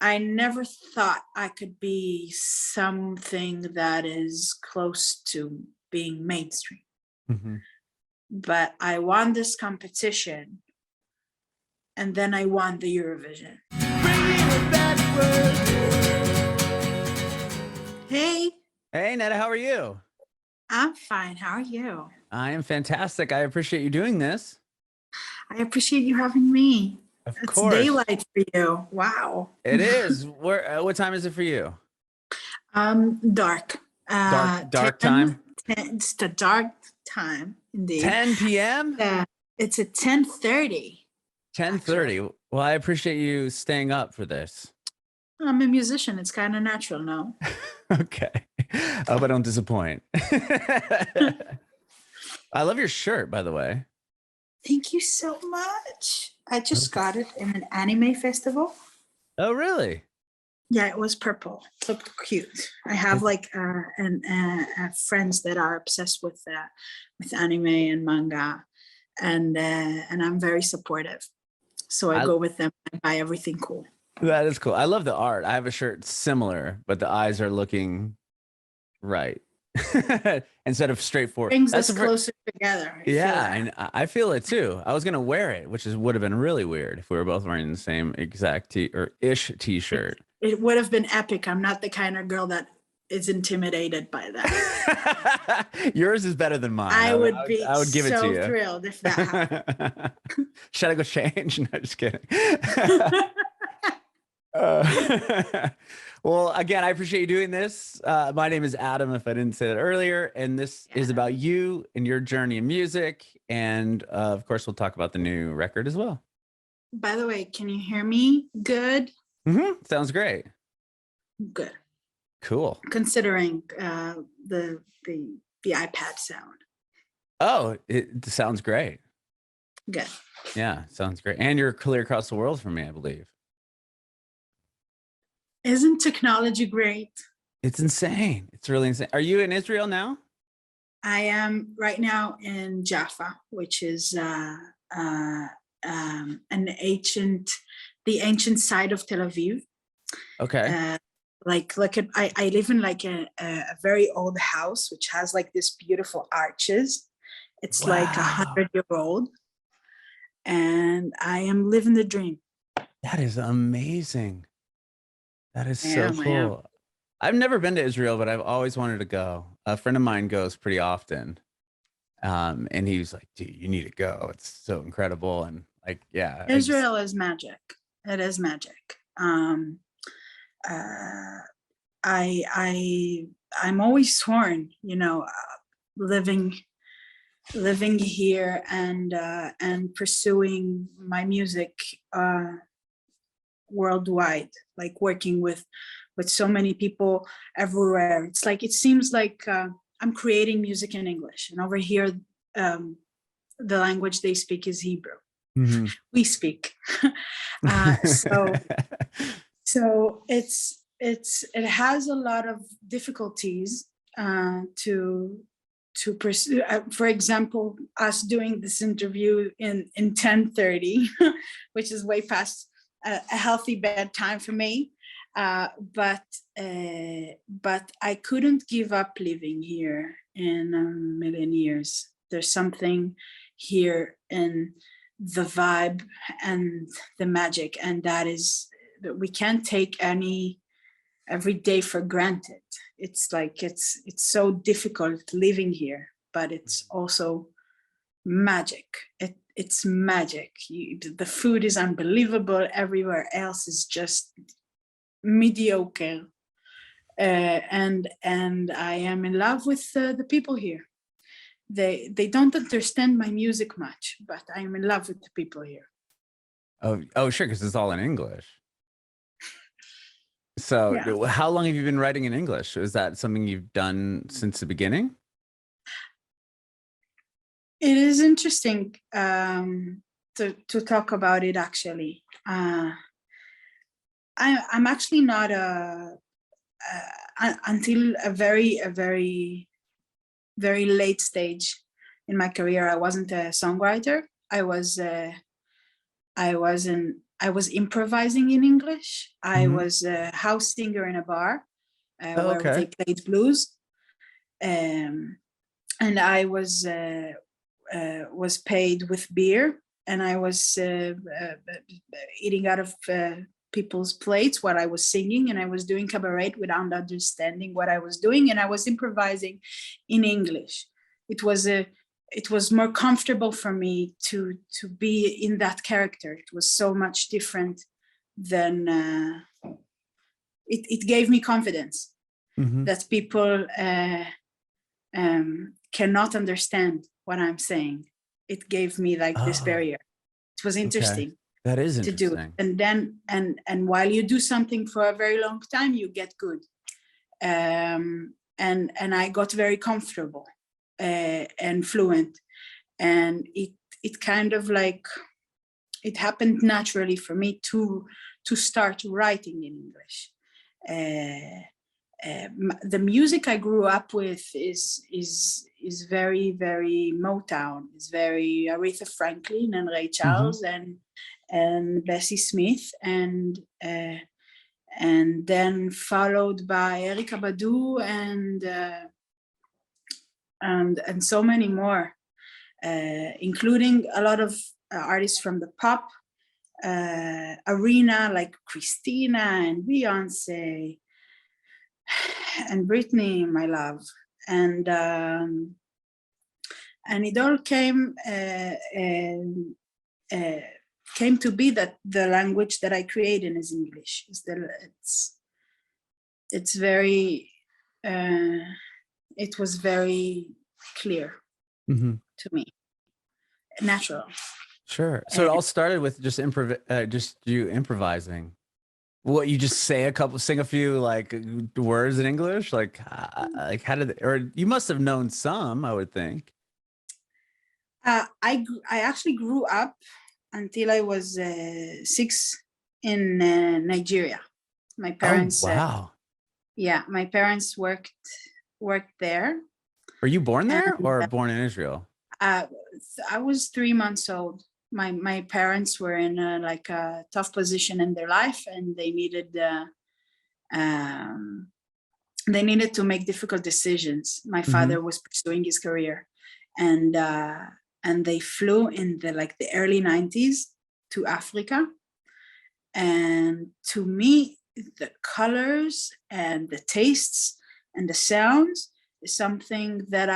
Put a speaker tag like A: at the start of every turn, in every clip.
A: I never thought I could be something that is close to being mainstream.
B: Mm-hmm.
A: But I won this competition, and then I won the Eurovision. Hey,
B: Hey, Netta, how are you?
A: I'm fine. How are you?
B: I am fantastic. I appreciate you doing this.
A: I appreciate you having me.
B: Of
A: It's
B: course.
A: daylight for you. Wow.
B: It is. Where? What time is it for you?
A: Dark.
B: Dark
A: 10,
B: time?
A: 10, it's the dark time, indeed.
B: 10 p.m.?
A: It's at 10:30.
B: 10:30. Well, I appreciate you staying up for this.
A: I'm a musician. It's kind of natural now.
B: Okay. I hope I don't disappoint. I love your shirt, by the way.
A: Thank you so much. I just got it in an anime festival.
B: Oh, really?
A: Yeah, it was purple. It looked cute. I have like friends that are obsessed with anime and manga, and I'm very supportive. So I go with them and buy everything cool.
B: That is cool. I love the art. I have a shirt similar, but the eyes are looking right instead of straightforward.
A: Brings us closer together.
B: Yeah, and I feel it too. I was gonna wear it, which would have been really weird if we were both wearing the same exact ish t-shirt.
A: It would have been epic. I'm not the kind of girl that is intimidated by that.
B: Yours is better than mine.
A: I would
B: give it to you.
A: Thrilled if that happened.
B: Should I go change? No, just kidding. Well, again, I appreciate you doing this. My name is Adam, if I didn't say that earlier, and this is about you and your journey in music. And of course, we'll talk about the new record as well.
A: By the way, can you hear me good?
B: Mm-hmm. Sounds great.
A: Good.
B: Cool.
A: Considering the iPad sound.
B: Oh, it sounds great.
A: Good.
B: Yeah, sounds great. And you're clear across the world from me, I believe.
A: Isn't technology great?
B: It's insane. It's really insane. Are you in Israel now?
A: I am right now in Jaffa, which is the ancient side of Tel Aviv.
B: Okay.
A: I live in like a very old house, which has like this beautiful arches. It's like 100-year-old, and I am living the dream.
B: That is amazing. That is so cool. I've never been to Israel, but I've always wanted to go. A friend of mine goes pretty often. And he was like, dude, you need to go. It's so incredible. And like, yeah.
A: Israel is magic. It is magic. I'm always torn, living here and pursuing my music worldwide, like working with so many people everywhere. It's like it seems like I'm creating music in English, and over here the language they speak is Hebrew. Mm-hmm. We speak so it has a lot of difficulties to pursue. For example, us doing this interview in 10:30, which is way past a healthy bedtime for me, but I couldn't give up living here in a million years. There's something here in the vibe and the magic, and that is that we can't take every day for granted. It's like it's so difficult living here, but it's also magic. It's magic. The food is unbelievable. Everywhere else is just mediocre. And I am in love with the people here. They don't understand my music much, but I am in love with the people here.
B: Oh, sure, because it's all in English. So How long have you been writing in English? Is that something you've done since the beginning?
A: It is interesting to talk about it, actually. I'm actually not until a very late stage in my career. I wasn't a songwriter. I was I was improvising in English. I
B: Mhm.
A: was a house singer in a bar
B: Oh,
A: where
B: okay.
A: they played blues. And I was paid with beer, and I was eating out of people's plates while I was singing, and I was doing cabaret without understanding what I was doing, and I was improvising in English. It was more comfortable for me to be in that character. It was so much different than it gave me confidence that people cannot understand what I'm saying. It gave me like this
B: Oh,
A: barrier. It was
B: okay.
A: interesting
B: That is
A: to do.
B: interesting.
A: And then, and while you do something for a very long time, you get good. And I got very comfortable and fluent. And it kind of like, it happened naturally for me to start writing in English. The music I grew up with is very, very Motown. It's very Aretha Franklin and Ray Charles and Bessie Smith, and then followed by Erykah Badu and so many more, including a lot of artists from the pop arena, like Christina and Beyonce and Britney, my love, and it all came to be that the language that I created is English. It's very it was very clear to me, natural.
B: Sure. So it all started with just you improvising. What, you just sing a few like words in English? Like how did, or you must have known some, I would think.
A: I actually grew up until I was 6 in Nigeria. My parents.
B: Oh, wow.
A: Yeah, my parents worked there.
B: Were you born there
A: And,
B: or born in Israel?
A: I was 3 months old. My parents were in like a tough position in their life, and they needed to make difficult decisions. My father was pursuing his career, and they flew in the early 90s to Africa. And to me, the colors and the tastes and the sounds is something that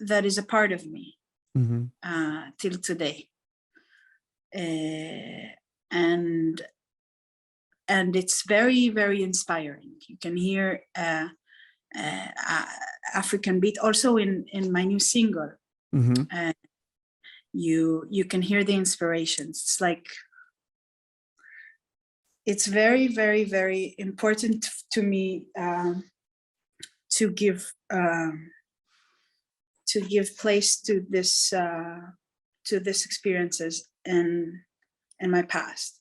A: that is a part of me till today. And it's very, very inspiring. You can hear African beat also in my new single. You can hear the inspirations. It's like, it's very, very, very important to me to give place to this experiences in my past.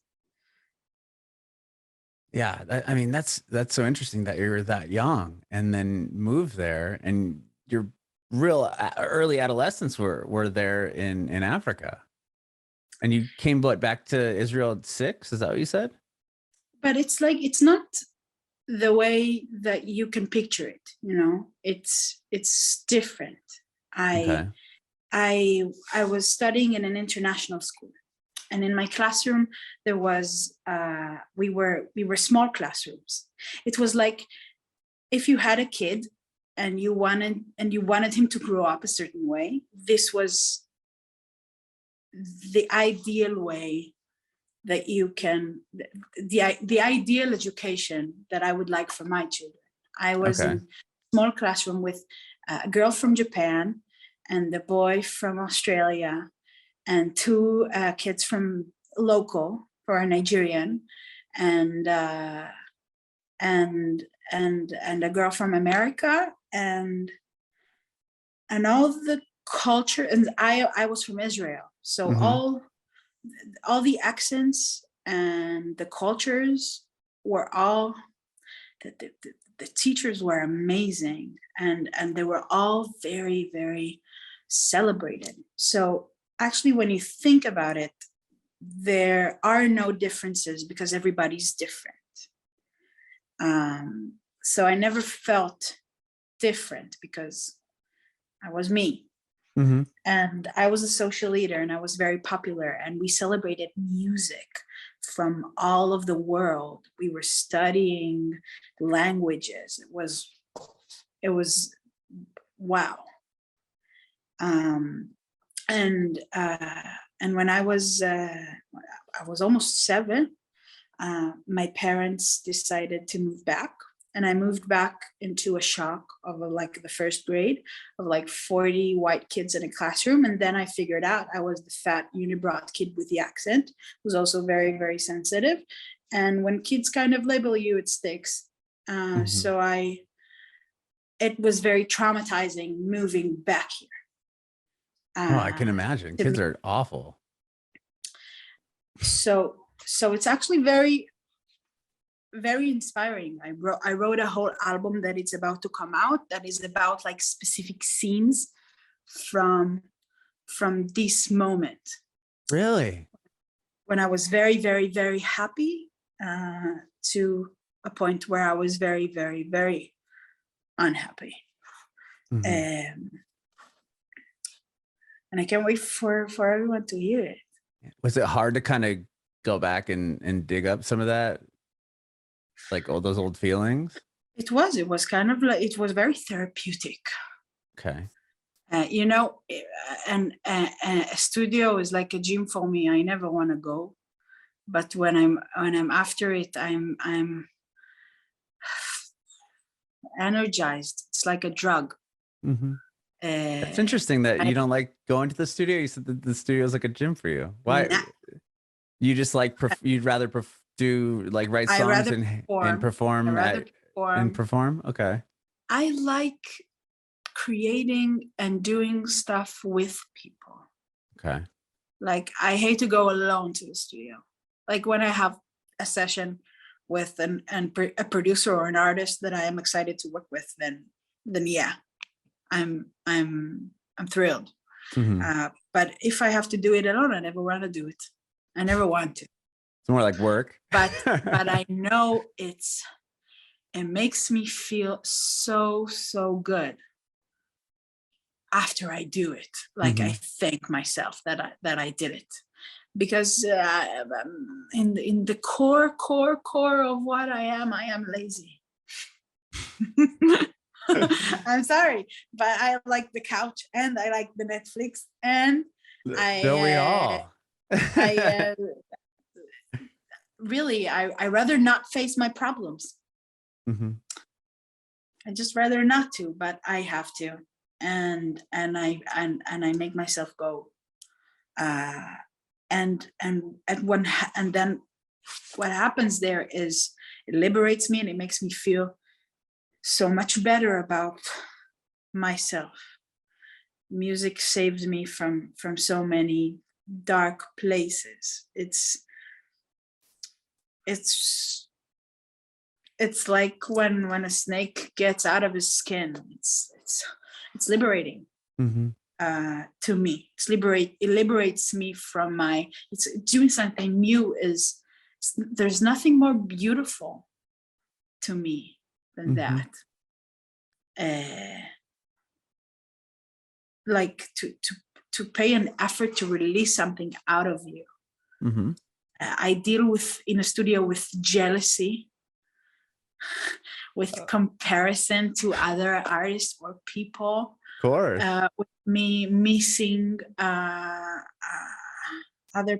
B: Yeah, I mean, that's so interesting that you're that young and then moved there, and your real early adolescence were there in Africa, and you came back to Israel at 6. Is that what you said?
A: But it's like, it's not the way that you can picture it. It's different.
B: Okay.
A: I was studying in an international school, and in my classroom there was we were small classrooms. It was like, if you had a kid and you wanted him to grow up a certain way, this was the ideal way that you can, the ideal education that I would like for my children. I was in a small classroom with a girl from Japan and a boy from Australia, and 2 kids from local who are Nigerian, and a girl from America, and all the culture. And I was from Israel, so all the accents and the cultures were all, the teachers were amazing, and they were all very, very celebrated. So actually, when you think about it, there are no differences because everybody's different. So I never felt different because I was me.
B: Mm-hmm.
A: And I was a social leader and I was very popular, and we celebrated music from all of the world. We were studying languages. It was wow. And when I was almost 7, my parents decided to move back, and I moved back into a shock of like the first grade of like 40 white kids in a classroom. And then I figured out I was the fat unibrow kid with the accent, who's also very, very sensitive. And when kids kind of label you, it sticks. So it was very traumatizing moving back here.
B: Oh, I can imagine. Kids are awful.
A: So it's actually very, very inspiring. I wrote a whole album that is about to come out that is about like specific scenes from this moment.
B: Really?
A: When I was very, very, very happy to a point where I was very, very, very unhappy. Mm-hmm. And I can't wait for everyone to hear it.
B: Was it hard to kind of go back and dig up some of that, like all those old feelings? It
A: was kind of like, it was very therapeutic.
B: Okay.
A: You know, and a studio is like a gym for me. I never want to go, but when I'm after it, I'm energized. It's like a drug.
B: Mm-hmm. It's interesting that you don't like going to the studio. You said that the studio is like a gym for you. Why? Nah. You just like you'd rather do like write songs and perform and perform. Okay.
A: I like creating and doing stuff with people.
B: Okay.
A: Like I hate to go alone to the studio. Like when I have a session with a producer or an artist that I am excited to work with, then yeah, I'm thrilled. Mm-hmm. But if I have to do it alone, I never want to do it. I never want to.
B: It's more like work.
A: But I know it makes me feel so good after I do it. Like mm-hmm. I thank myself that I did it, because in the core of what I am lazy. I'm sorry, but I like the couch and I like the Netflix and
B: don't we all?
A: Really, I rather not face my problems. Mm-hmm. I just rather not to, but I have to, and I make myself go. And then what happens there is it liberates me and it makes me feel so much better about myself. Music saves me from so many dark places. It's like when a snake gets out of his skin. It's liberating. Mm-hmm. To me, it liberates me from it's doing something new. There's nothing more beautiful to me than mm-hmm. that. Like to pay an effort to release something out of you. Mm-hmm. I deal in a studio with jealousy, with comparison to other artists or people.
B: Of course.
A: With me missing other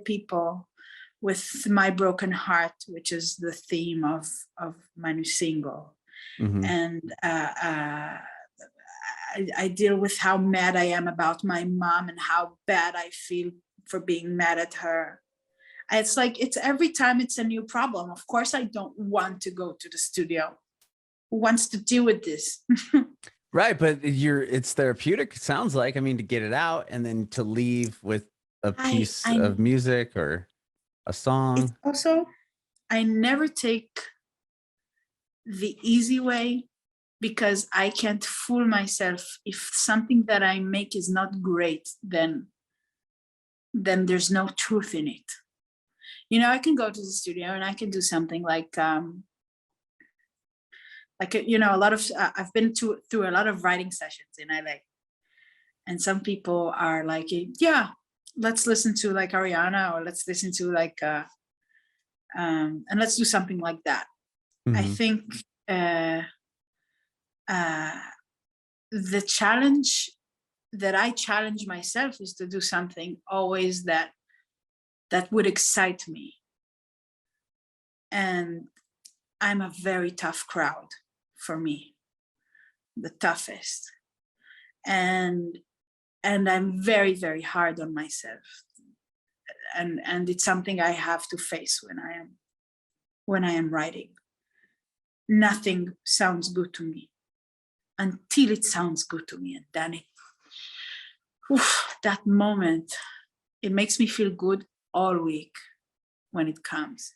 A: people, with my broken heart, which is the theme of my new single. Mm-hmm. And I deal with how mad I am about my mom and how bad I feel for being mad at her. It's like, it's every time it's a new problem. Of course, I don't want to go to the studio. Who wants to deal with this?
B: Right. But it's therapeutic. It sounds like, I mean, to get it out and then to leave with a piece of music or a song.
A: It's also, I never take the easy way, because I can't fool myself. If something that I make is not great, then then there's no truth in it. You know, I can go to the studio and I can do something like you know, a lot of I've been through a lot of writing sessions in LA, and some people are like, yeah, let's listen to like Ariana, or let's listen to like and let's do something like that. I think the challenge that I challenge myself is to do something always that would excite me. And I'm a very tough crowd for me, the toughest. And I'm very, very hard on myself. And it's something I have to face when I am writing. Nothing sounds good to me until it sounds good to me. And then that moment, it makes me feel good all week when it comes.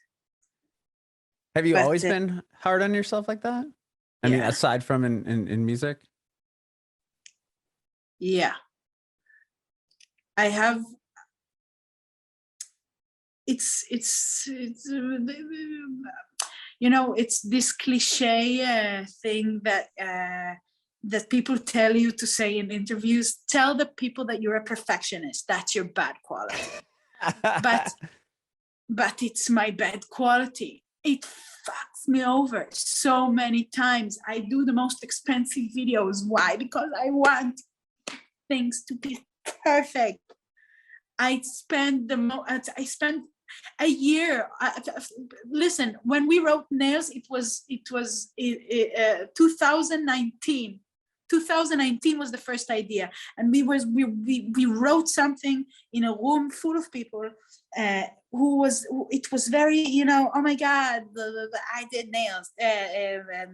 B: Have you always been hard on yourself like that? I mean, aside from in music?
A: Yeah. I have, it's you know, it's this cliche thing that that people tell you to say in interviews. Tell the people that you're a perfectionist. That's your bad quality. but it's my bad quality. It fucks me over so many times. I do the most expensive videos. Why? Because I want things to be perfect. I spent a year. Listen, when we wrote Nails, it was 2019. 2019 was the first idea, and we wrote something in a room full of people. It was very, you know, oh my God, I did nails. I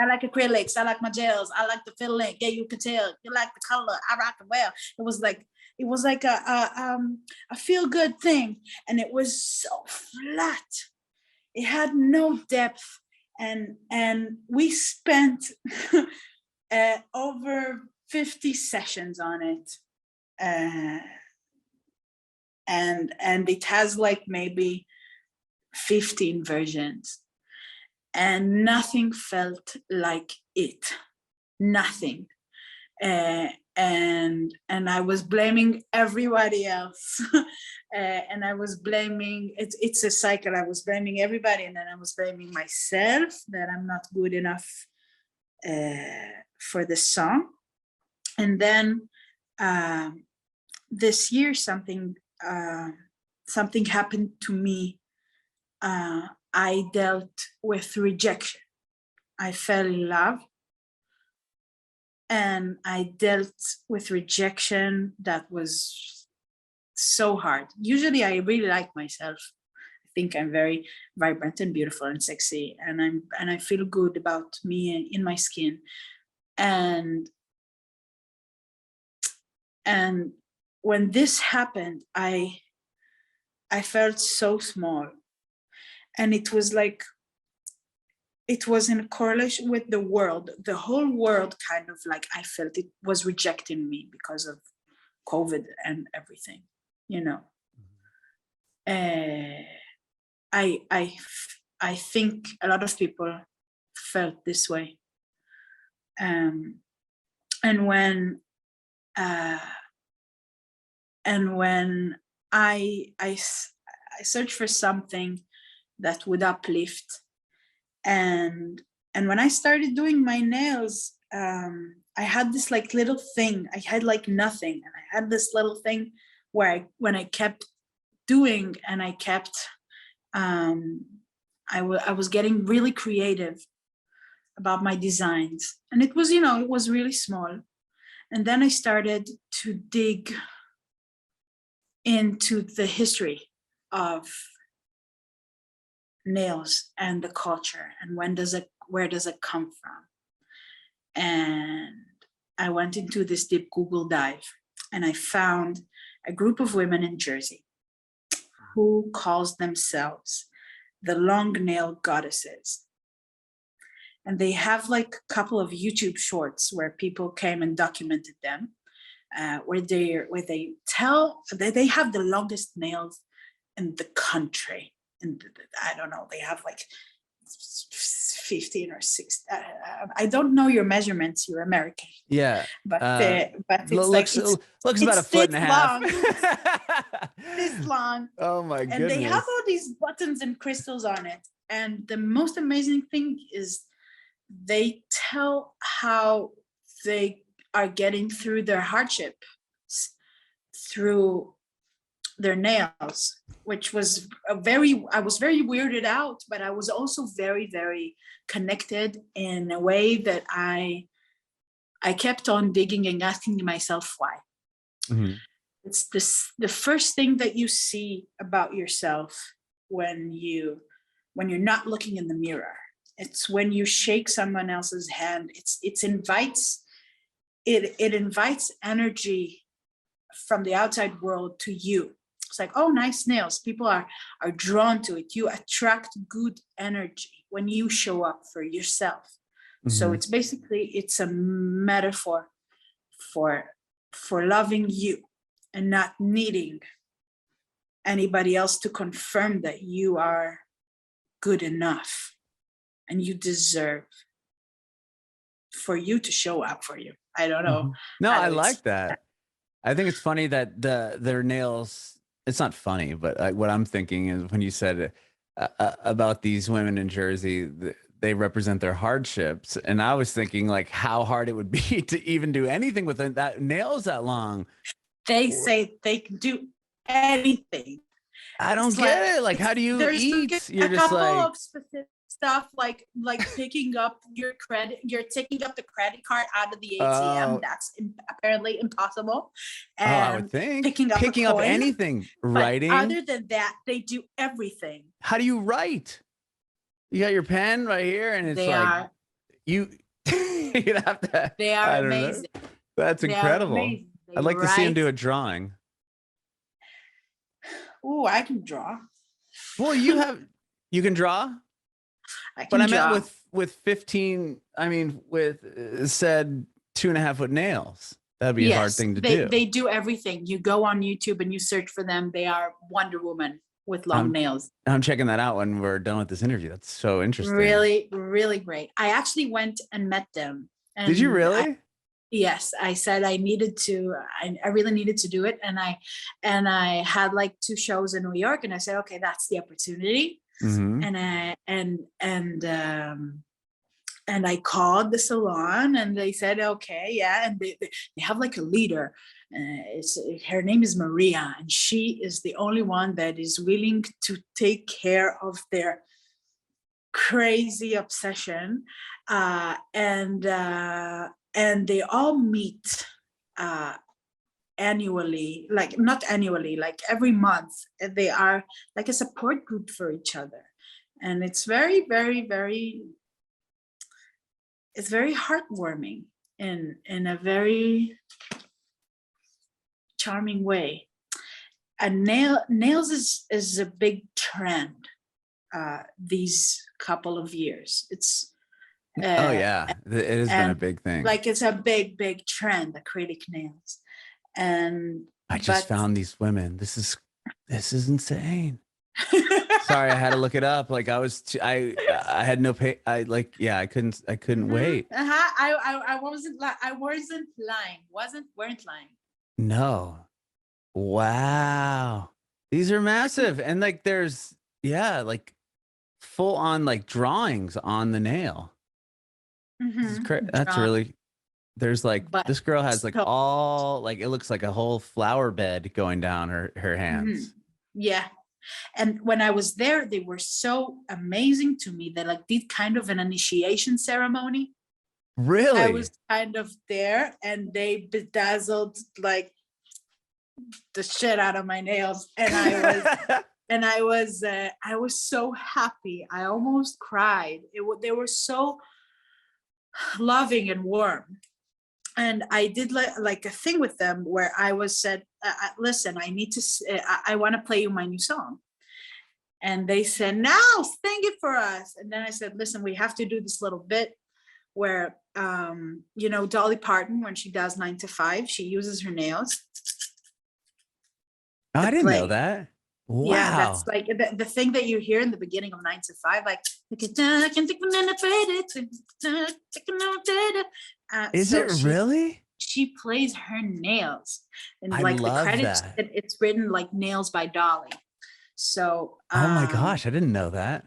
A: like acrylics. I like my gels. I like the filling. Yeah, you can tell. You like the color. I rock it well. It was like a feel good thing, and it was so flat. It had no depth, and we spent over 50 sessions on it, and it has like maybe 15 versions, and nothing felt like it. Nothing. And I was blaming everybody else. And I was blaming, it's a cycle. I was blaming everybody, and then I was blaming myself that I'm not good enough for the song. And then this year something happened to me. I dealt with rejection. I fell in love, and I dealt with rejection that was so hard. Usually I really like myself. I think I'm very vibrant and beautiful and sexy, and I feel good about me in my skin. And when this happened, I felt so small, and it was like, it was in correlation with the world. The whole world kind of like, I felt it was rejecting me because of COVID and everything, you know. I think a lot of people felt this way. And when I searched for something that would uplift, and when I started doing my nails, I had this like little thing. I had like nothing, and I had this little thing where when I kept doing, and I kept, I was getting really creative about my designs, and it was, you know, it was really small. And then I started to dig into the history of nails and the culture, and where does it come from. And I went into this deep Google dive, and I found a group of women in Jersey who calls themselves the long nail goddesses. And they have like a couple of YouTube shorts where people came and documented them. where they have the longest nails in the country. And I don't know, they have like 15 or 16. I don't know your measurements. You're American.
B: Yeah.
A: But it's
B: looks about a foot and a half.
A: This long.
B: Oh my goodness.
A: And they have all these buttons and crystals on it. And the most amazing thing is they tell how they are getting through their hardship through their nails, which was I was very weirded out, but I was also very, very connected in a way that I kept on digging and asking myself why. Mm-hmm. It's the first thing that you see about yourself when you're not looking in the mirror. It's when you shake someone else's hand. It invites energy from the outside world to you. It's like, oh, nice nails. People are drawn to it. You attract good energy when you show up for yourself. Mm-hmm. So it's a metaphor for loving you and not needing anybody else to confirm that you are good enough and you deserve for you to show up for you. I don't know.
B: Mm-hmm. No, I like that. I think it's funny that their nails, it's not funny, but what I'm thinking is when you said about these women in Jersey, they represent their hardships. And I was thinking like how hard it would be to even do anything with that nails that long.
A: They say they can do anything.
B: I don't get it. Like, how do you eat? You're just like
A: of specific stuff like picking up your credit. You're taking up the credit card out of the ATM. That's apparently impossible. And
B: I would think picking up anything. Writing.
A: Other than that, they do everything.
B: How do you write? You got your pen right here, and it's you'd have to.
A: They are amazing.
B: That's incredible. I'd like to see him do a drawing.
A: Oh, I can draw.
B: Well, you can draw? I meant with 15, with said 2.5 foot nails. That'd be a hard thing to do.
A: They do everything. You go on YouTube and you search for them. They are Wonder Woman with long nails.
B: I'm checking that out when we're done with this interview. That's so interesting.
A: Really, really great. I actually went and met them. And
B: did you really?
A: Yes, I said I needed to. I really needed to do it, and I had like 2 shows in New York, and I said, okay, that's the opportunity. Mm-hmm. And I called the salon, and they said, okay, yeah, and they have like a leader. Her name is Maria, and she is the only one that is willing to take care of their crazy obsession, and they all meet annually, like not annually, like every month. They are like a support group for each other, and it's very, very, very. It's very heartwarming in a very charming way. And nails is a big trend these couple of years. It's
B: it has been a big thing.
A: Like it's a big trend, acrylic nails. And
B: I just found these women. This is insane. Sorry, I had to look it up. Like I had no pay. I couldn't mm-hmm. wait.
A: I wasn't lying. Weren't lying.
B: No. Wow. These are massive. And like there's like full on like drawings on the nail. Mm-hmm. That's really, there's like, this girl has like all, like, it looks like a whole flower bed going down her hands.
A: Mm-hmm. Yeah. And when I was there, they were so amazing to me. They like did kind of an initiation ceremony.
B: Really?
A: I was kind of there, and they bedazzled like the shit out of my nails. And I was so happy. I almost cried. They were so loving and warm. And I did like a thing with them where I was said, listen, I want to play you my new song. And they said, now sing it for us. And then I said, listen, we have to do this little bit where, you know, Dolly Parton, when she does 9 to 5, she uses her nails.
B: Oh, I didn't know
A: play.
B: that. Wow.
A: Yeah, that's like the thing that you hear in the beginning of 9 to 5, like,
B: Is
A: so
B: it really?
A: she plays her nails, and
B: I
A: like the
B: love
A: credits,
B: that.
A: it's written like nails by Dolly. So
B: Oh my gosh, I didn't know that.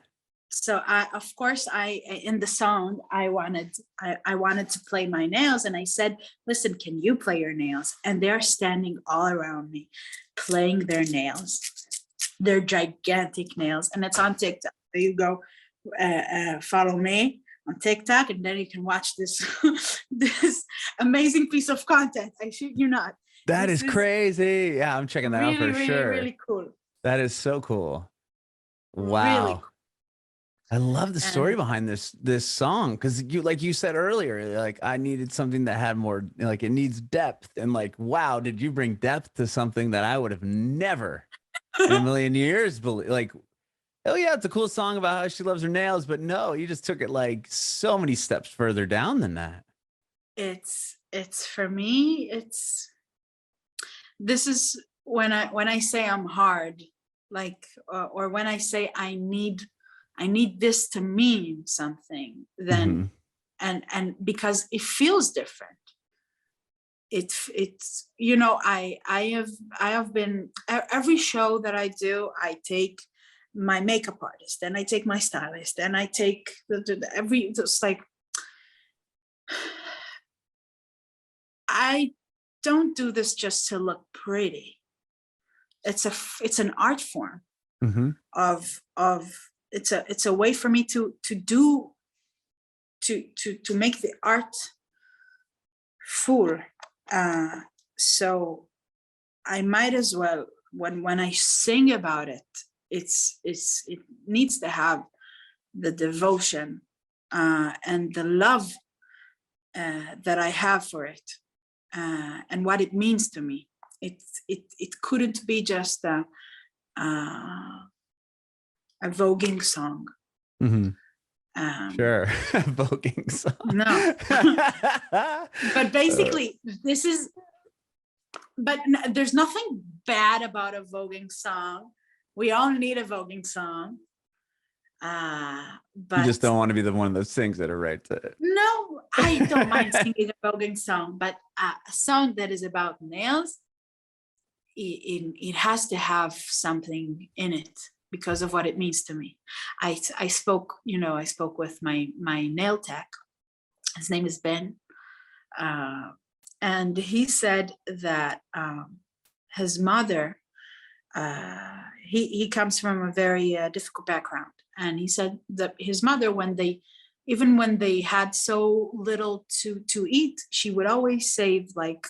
A: so of course in the song I wanted to play my nails, and I said, listen, can you play your nails? And they're standing all around me playing their nails. They're gigantic nails, and it's on TikTok. There you go. Follow me on TikTok, and then you can watch this this amazing piece of content. I shit you not.
B: That
A: This
B: is crazy. Yeah, I'm checking that out for sure.
A: Really cool.
B: That is so cool. Wow.
A: Really cool.
B: I love the story
A: And
B: behind this song, because you, like you said earlier, like I needed something that had more, like it needs depth, and like, wow, did you bring depth to something that I would have never in a million years believe? Like, oh yeah, it's a cool song about how she loves her nails, but no, you just took it like so many steps further down than that.
A: it's for me, this is when I say I'm hard, like, or when I say I need this to mean something, then and because it feels different. It's you know, I have been, every show that I do, I take my makeup artist, and I take my stylist, and I take every, just like, I don't do this just to look pretty. It's an art form of it's a way for me to make the art full. So I might as well, when I sing about it, it needs to have the devotion and the love that I have for it, and what it means to me. It couldn't be just a voguing song.
B: Sure. Voguing song.
A: No. But basically, this is, but there's nothing bad about a voguing song. We all need a voguing song. But
B: you just don't want to be the one that sings it, or writes it.
A: No, I don't mind singing a voguing song, but a song that is about nails, it has to have something in it because of what it means to me. I spoke with my nail tech. His name is Ben, and he said that his mother, he comes from a very difficult background, and he said that his mother, when they had so little to eat, she would always save like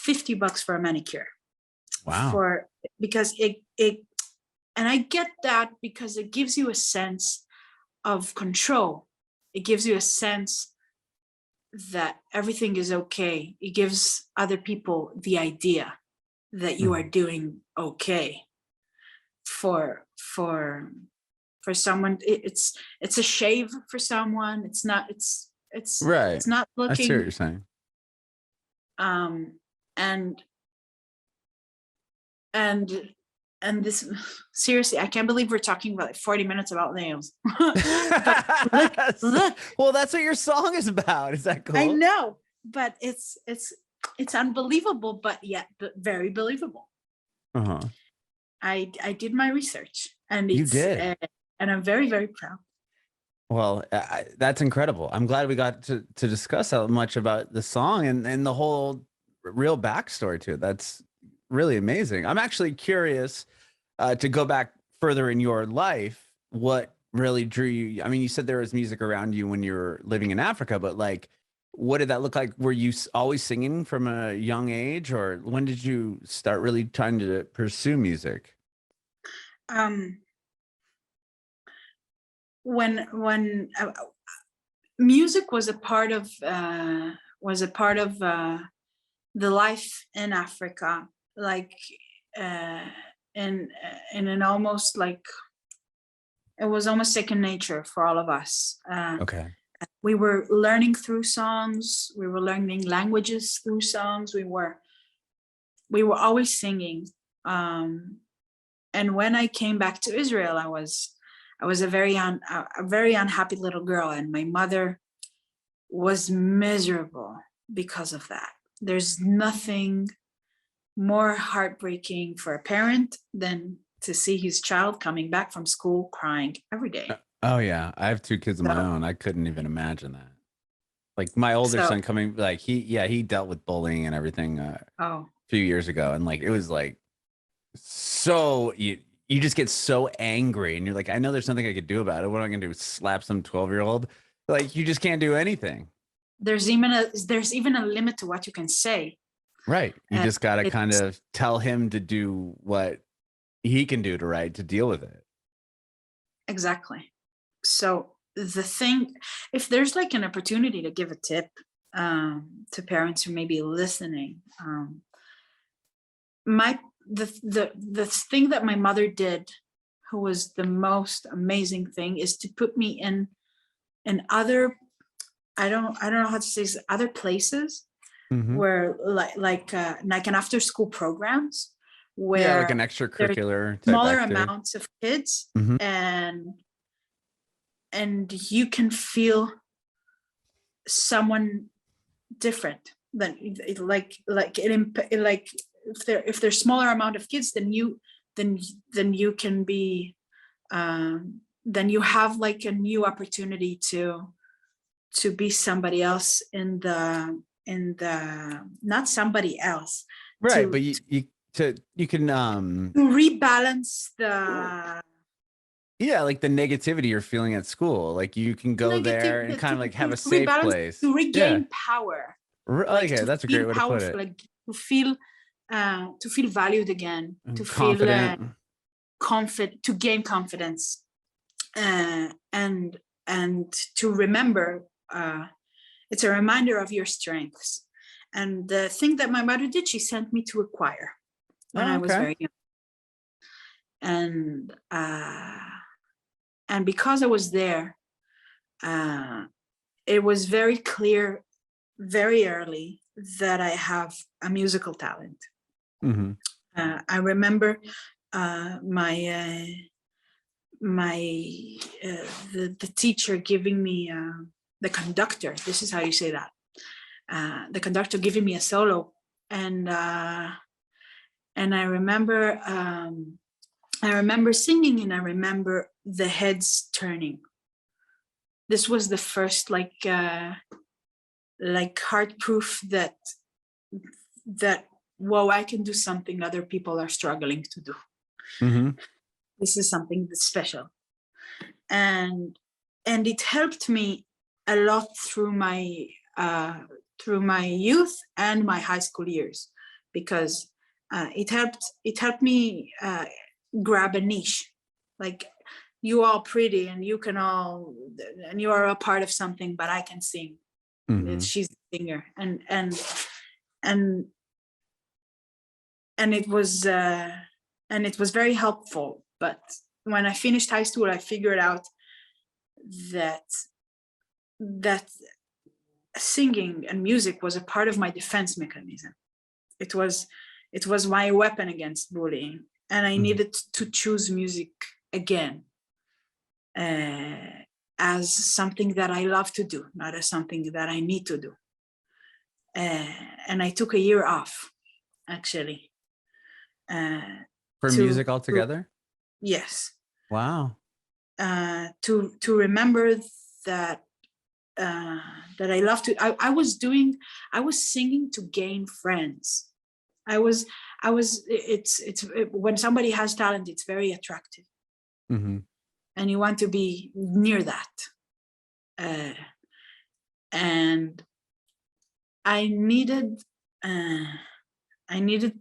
A: $50 for a manicure.
B: Wow.
A: Because it and I get that, because it gives you a sense of control. It gives you a sense that everything is okay. It gives other people the idea that you are doing okay. For someone, it's a shave for someone. It's not. It's
B: right.
A: It's not looking.
B: I see what you're saying.
A: And this, seriously, I can't believe we're talking about like 40 minutes about nails. Look.
B: Well, that's what your song is about. Is that cool?
A: I know, but it's unbelievable, but yet very believable. I did my research, and you did, and I'm very, very proud.
B: Well, that's incredible. I'm glad we got to discuss how much about the song and the whole real backstory to it. That's really amazing. I'm actually curious to go back further in your life. What really drew you? I mean, you said there was music around you when you were living in Africa, but like, what did that look like? Were you always singing from a young age, or when did you start really trying to pursue music?
A: When music was a part of the life in Africa, like in an almost like, it was almost second nature for all of us.
B: Okay.
A: We were learning through songs. We were learning languages through songs. We were always singing. And when I came back to Israel, I was a very unhappy little girl, and my mother was miserable because of that. There's nothing more heartbreaking for a parent than to see his child coming back from school crying every day.
B: Oh yeah, I have 2 kids of my own. I couldn't even imagine that. Like my older son coming, like he dealt with bullying and everything a few years ago, and like it was like so you just get so angry, and you're like, I know there's nothing I could do about it. What am I gonna do? Slap some 12-year-old? Like you just can't do anything.
A: There's even a limit to what you can say.
B: Right. You just gotta kind of tell him to do what he can do to deal with it.
A: Exactly. So the thing, if there's like an opportunity to give a tip to parents who may be listening, the thing that my mother did, who was the most amazing thing, is to put me in other, I don't know how to say this, other places where like an after school programs where
B: like an extracurricular
A: smaller amounts of kids, and you can feel someone different than if there's smaller amount of kids, then you can be then you have like a new opportunity to be somebody else in the not somebody else,
B: right? But you can
A: to rebalance the
B: like the negativity you're feeling at school. Like you can go there and kind of like have a safe place
A: to regain power.
B: Okay, that's a great way to put it.
A: Like to feel valued again, to
B: confident.
A: feel confident, to gain confidence, and to remember. It's a reminder of your strengths. And the thing that my mother did, she sent me to a choir when I was very young. And because I was there, it was very clear very early that I have a musical talent. I remember the teacher giving me the conductor. This is how you say that. The conductor giving me a solo, and I remember singing, and I remember the heads turning. This was the first like heart proof that whoa, I can do something other people are struggling to do. This is something that's special, and it helped me a lot through my youth and my high school years, because it helped me grab a niche. Like, you are pretty and you are a part of something, but I can sing. She's the singer, and it was very helpful. But when I finished high school, I figured out that singing and music was a part of my defense mechanism. It was my weapon against bullying, and I needed to choose music again as something that I love to do, not as something that I need to do. And I took a year off, actually.
B: For music altogether?
A: Yes.
B: Wow.
A: To remember that I love to. I was singing to gain friends. When somebody has talent, it's very attractive, and you want to be near that. And I needed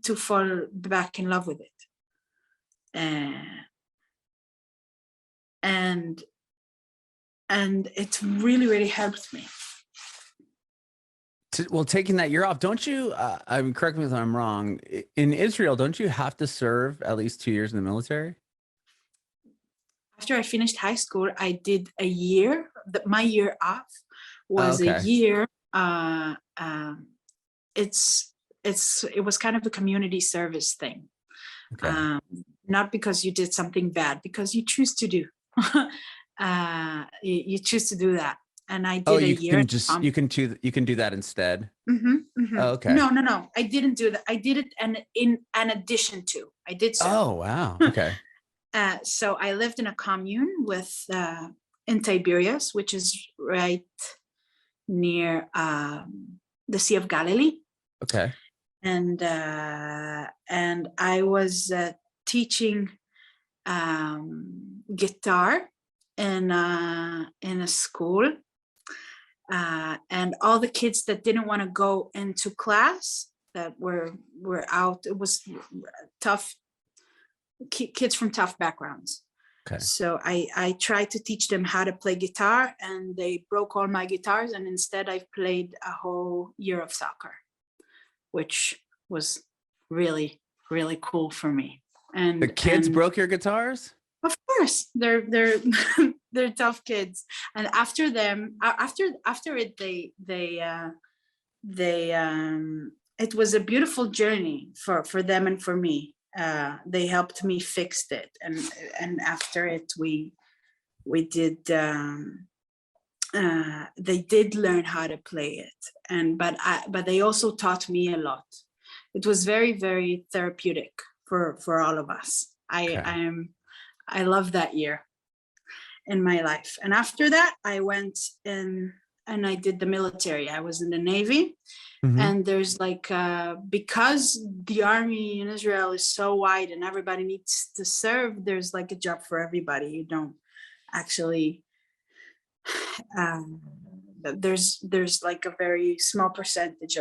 A: to fall back in love with it. And it really, really helped me.
B: Well, taking that year off, don't you, correct me if I'm wrong, in Israel, don't you have to serve at least 2 years in the military?
A: After I finished high school, I did a year my year off was a
B: Okay.
A: year. It was kind of a community service thing.
B: Okay.
A: Not because you did something bad, because you choose to do. You choose to do that, and I did a year.
B: You can do that instead. Oh, okay.
A: No, I didn't do that. I did it, and in an addition to, I did so.
B: Oh, wow. Okay.
A: So I lived in a commune with in Tiberias, which is right near the Sea of Galilee.
B: Okay.
A: And I was teaching guitar in a school, and all the kids that didn't want to go into class, that were out. It was tough kids from tough backgrounds.
B: Okay.
A: So I tried to teach them how to play guitar, and they broke all my guitars, and instead I played a whole year of soccer, which was really, really cool for me. And
B: the kids broke your guitars?
A: Of course, they're they're tough kids. And after them, after it, it was a beautiful journey for them and for me. They helped me fix it, and after it, we did. They did learn how to play it, but they also taught me a lot. It was very, very therapeutic for all of us. I love that year in my life. And after that, I went in and I did the military. I was in the Navy. Mm-hmm. And there's like, because the army in Israel is so wide and everybody needs to serve, there's like a job for everybody. You don't actually, there's like a very small percentage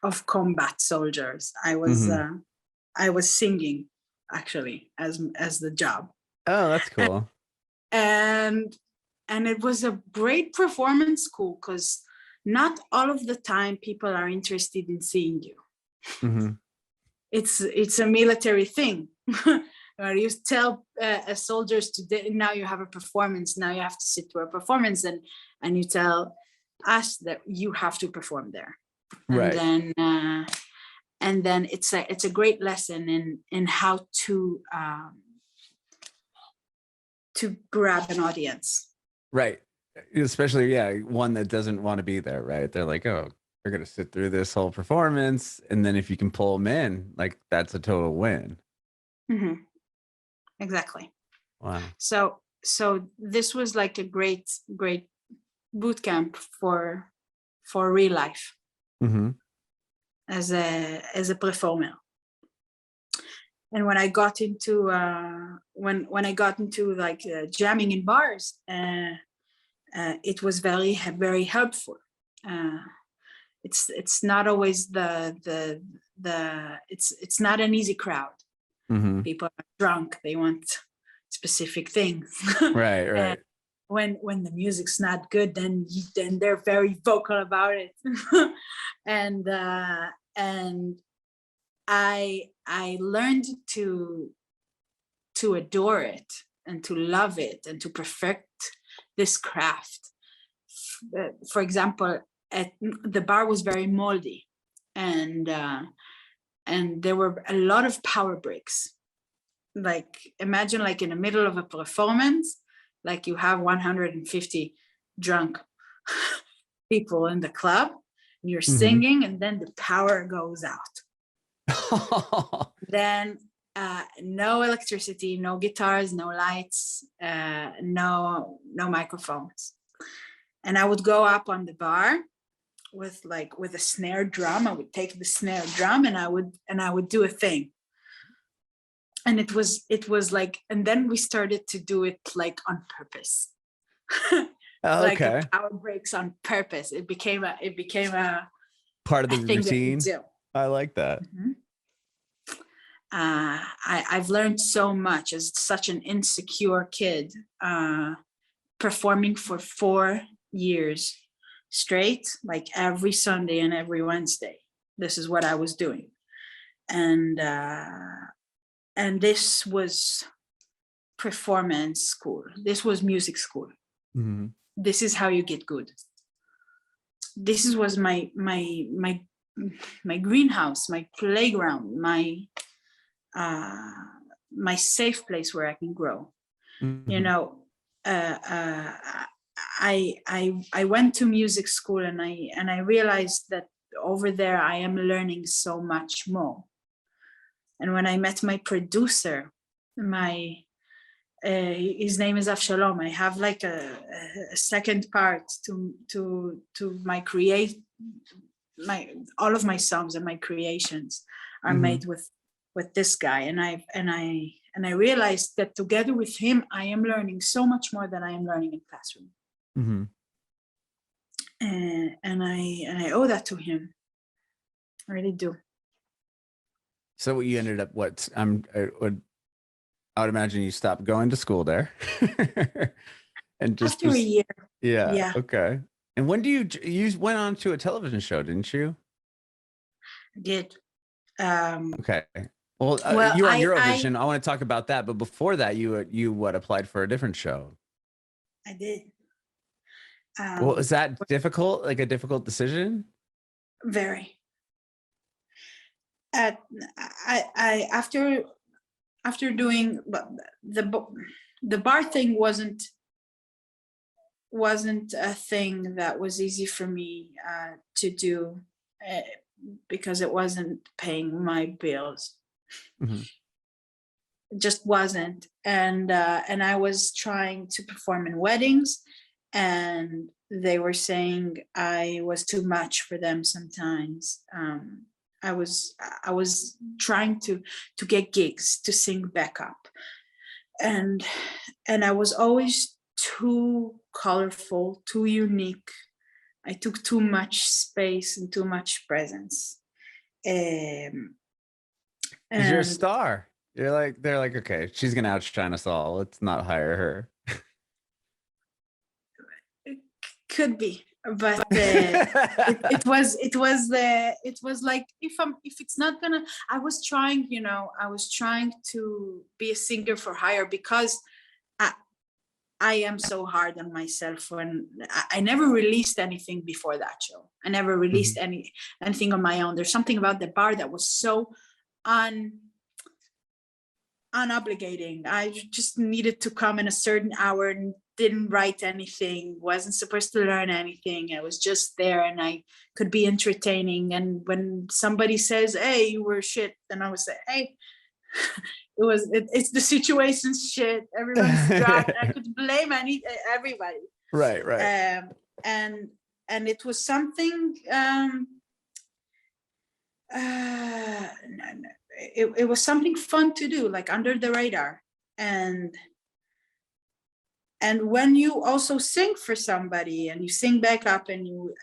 A: of combat soldiers. I was singing actually as the job.
B: Oh, that's cool.
A: And it was a great performance school, because not all of the time people are interested in seeing you. Mm-hmm. It's a military thing. Where you tell soldiers today, now you have a performance, now you have to sit through a performance, and you tell us that you have to perform there. Right. And then it's a great lesson in how to grab an audience.
B: Right. Especially, one that doesn't want to be there, right? They're like, oh, they're going to sit through this whole performance. And then if you can pull them in, like, that's a total win.
A: Mm-hmm. Exactly.
B: Wow.
A: So this was like a great boot camp for real life. Mm-hmm. As a performer. And when I got into like jamming in bars, it was very, very helpful. It's not always it's not an easy crowd. Mm-hmm. People are drunk, they want specific things.
B: Right.
A: When the music's not good, then they're very vocal about it. and I learned to adore it and to love it and to perfect this craft. For example, the bar was very moldy, and there were a lot of power breaks. Like, imagine like in the middle of a performance, like you have 150 drunk people in the club, and you're singing, and then the power goes out. Then no electricity, no guitars, no lights, no microphones. And I would go up on the bar with a snare drum. I would take the snare drum and I would do a thing. And it was like, and then we started to do it like on purpose. Like
B: okay.
A: the power breaks on purpose. It became a
B: part of the routine. I like that.
A: Mm-hmm. I've learned so much as such an insecure kid, performing for 4 years straight, like every Sunday and every Wednesday. This is what I was doing. And this was performance school. This was music school. Mm-hmm. this is how you get good. This was my greenhouse, my playground, my safe place where I can grow. You know, I went to music school, and I realized that over there I am learning so much more. And when I met my producer, his name is Avshalom, I have like a second part to my all of my songs and my creations are made with this guy. And I realized that together with him, I am learning so much more than I am learning in classroom. And I owe that to him. I really do.
B: So you ended up I would imagine you stopped going to school there. And just
A: after a year.
B: Yeah. Okay. And when do you went on to a television show, didn't you?
A: I did.
B: Okay. Well, you were on Eurovision. I want to talk about that, but before that, you applied for a different show?
A: I did.
B: Well, is that difficult? Like a difficult decision?
A: Very. After doing the bar thing wasn't a thing that was easy for me to do because it wasn't paying my bills. It just wasn't. And I was trying to perform in weddings, and they were saying I was too much for them sometimes. I was trying to get gigs, to sing backup, and I was always too colorful, too unique. I took too much space and too much presence.
B: And you're a star. They're like, okay, she's gonna outshine us all. Let's not hire her.
A: It could be, but it was like, if it's not gonna, I was trying to be a singer for hire, because I am so hard on myself. When I never released anything before that show, I never released anything on my own. There's something about the bar that was so unobligating. I just needed to come in a certain hour and didn't write anything, wasn't supposed to learn anything. I was just there, and I could be entertaining. And when somebody says, "Hey, you were shit," then I would say, "Hey, it's the situation's shit. Everyone's dropped." I could blame everybody.
B: Right.
A: And it was something. It was something fun to do, like under the radar. And when you also sing for somebody, and you sing back up, and you're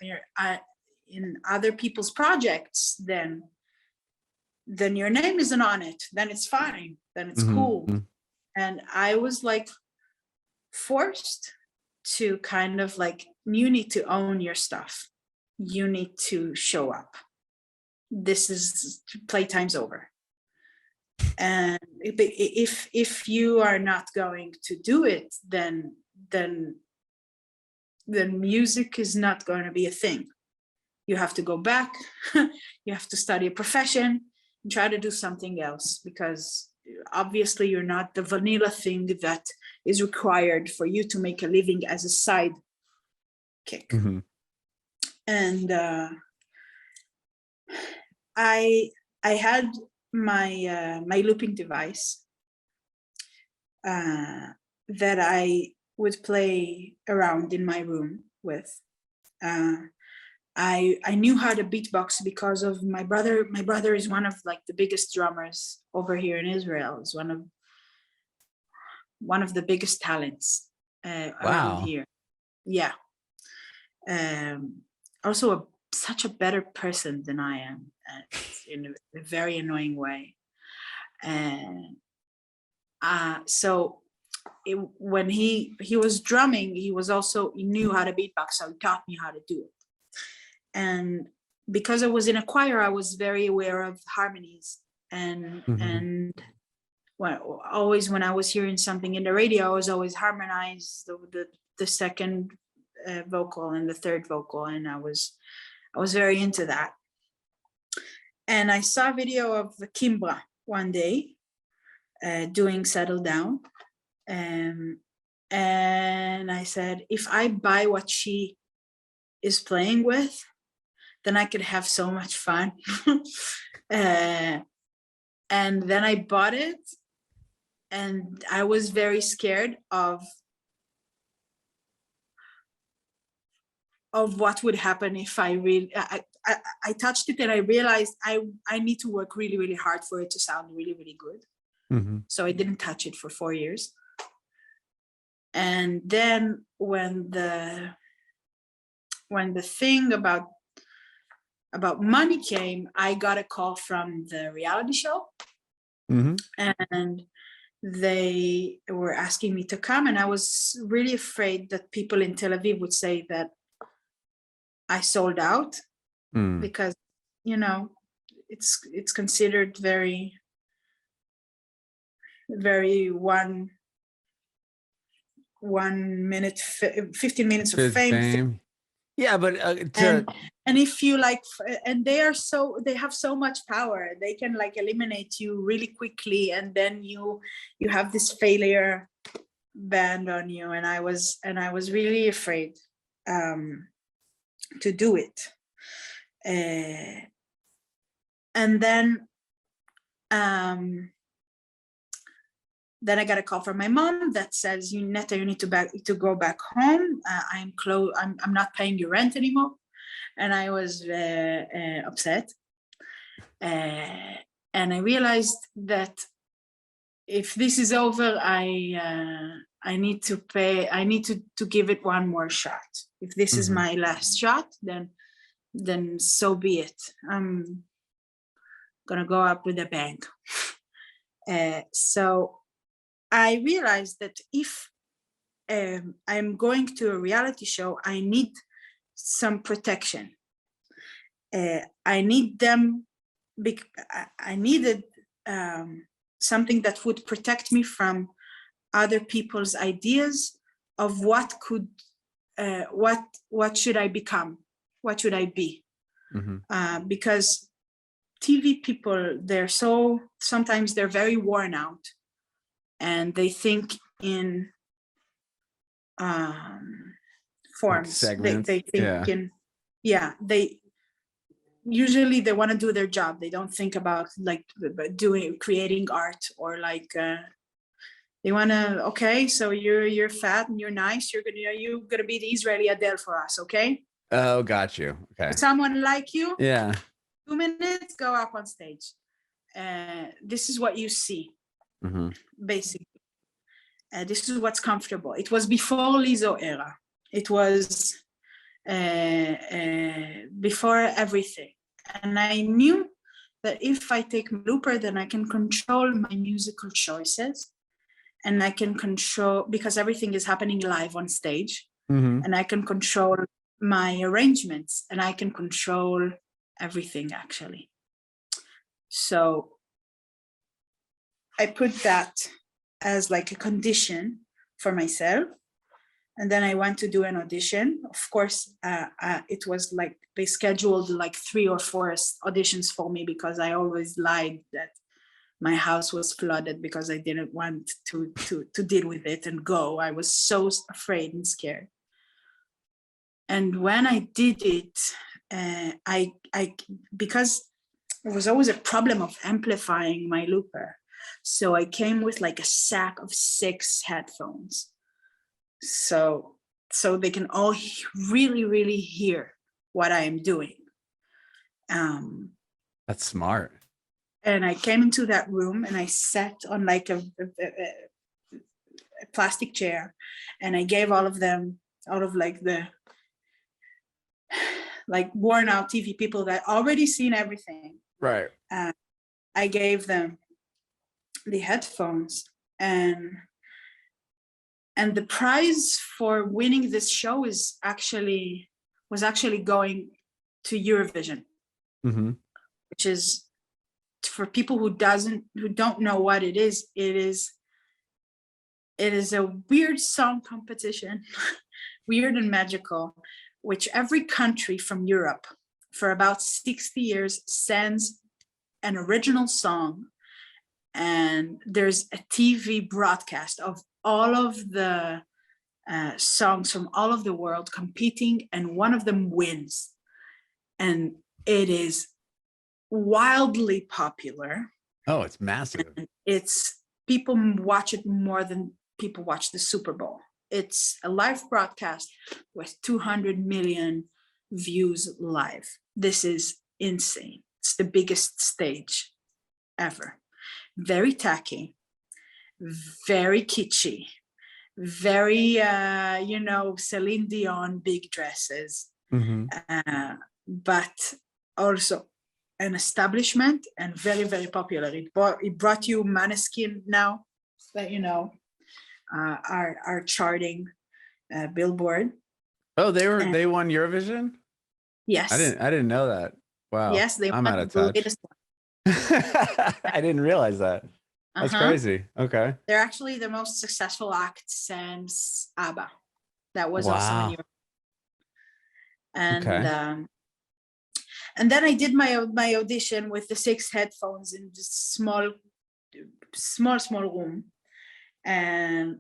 A: in other people's projects, then your name isn't on it. Then it's fine. Then it's cool. And I was like forced to kind of like, you need to own your stuff. You need to show up. This is playtime's over. And if you are not going to do it, then music is not going to be a thing. You have to go back. You have to study a profession and try to do something else, because obviously you're not the vanilla thing that is required for you to make a living as a side kick. And I had my looping device that I would play around in my room with. I knew how to beatbox because of my brother. My brother is one of like the biggest drummers over here in Israel. Is one of the biggest talents around here. Yeah. Also such a better person than I am, in a very annoying way. So when he was drumming, he knew how to beatbox, so he taught me how to do it. And because I was in a choir, I was very aware of harmonies. And always when I was hearing something in the radio, I was always harmonized the second vocal and the third vocal, and I was very into that. And I saw a video of Kimbra one day doing Settle Down, and I said, if I buy what she is playing with, then I could have so much fun. And then I bought it, and I was very scared of what would happen if I touched it, and I realized I need to work really, really hard for it to sound really, really good.
B: Mm-hmm.
A: So I didn't touch it for 4 years. And then when the thing about money came, I got a call from the reality show.
B: Mm-hmm.
A: And they were asking me to come, and I was really afraid that people in Tel Aviv would say that I sold out, because, you know, it's considered very, very 1 minute, 15 minutes of fame.
B: Yeah, but
A: and if you like, and they have so much power, they can like eliminate you really quickly, and then you have this failure band on you. And I was really afraid to do it. And then I got a call from my mom that says, Netta, you need to go back home. I'm not paying your rent anymore. And I was upset. And I realized that if this is over, I need to pay. I need to give it one more shot. If this is my last shot, then so be it. I'm gonna go up with a bang. So I realized that if I'm going to a reality show, I need some protection. I need them. I needed something that would protect me from other people's ideas of what should I become, what should I be, because TV people, sometimes they're very worn out, and they think in forms.
B: Like
A: they think in they usually they want to do their job. They don't think about like creating art, or like they want to, okay, so you're fat and you're nice, you're gonna be the Israeli Adele for us, okay?
B: Oh, got you. Okay.
A: Someone like you,
B: 2
A: minutes, go up on stage. This is what you see, basically. This is what's comfortable. It was before Lizzo era. It was before everything. And I knew that if I take my looper, then I can control my musical choices, and I can control, because everything is happening live on stage, and I can control my arrangements, and I can control everything, actually. So I put that as like a condition for myself. And then I went to do an audition. Of course, it was like they scheduled like 3 or 4 auditions for me, because I always lied that my house was flooded, because I didn't want to deal with it and go. I was so afraid and scared. And when I did it, I because there was always a problem of amplifying my looper, so I came with like a sack of 6 headphones, so they can all really, really hear what I am doing.
B: That's smart.
A: And I came into that room, and I sat on like a plastic chair, and I gave all of them, out of like the like worn out TV people that already seen everything.
B: Right.
A: I gave them the headphones, and the prize for winning this show was actually going to Eurovision, which is, for people who don't know what it is a weird song competition weird and magical, which every country from Europe for about 60 years sends an original song, and there's a TV broadcast of all of the songs from all of the world competing, and one of them wins, and it is wildly popular.
B: Oh, it's massive.
A: And it's people watch it more than people watch the Super Bowl. It's a live broadcast with 200 million views live. This is insane. It's the biggest stage ever. Very tacky, very kitschy, very, Celine Dion big dresses, but also an establishment and very, very popular. It brought you Maneskin now that are charting Billboard.
B: Oh, they won Eurovision?
A: Yes.
B: I didn't know that. Wow.
A: Yes,
B: I'm out of touch. I didn't realize that. That's crazy. Okay.
A: They're actually the most successful act since ABBA. That was also in Europe. And and then I did my audition with the 6 headphones in this small room, and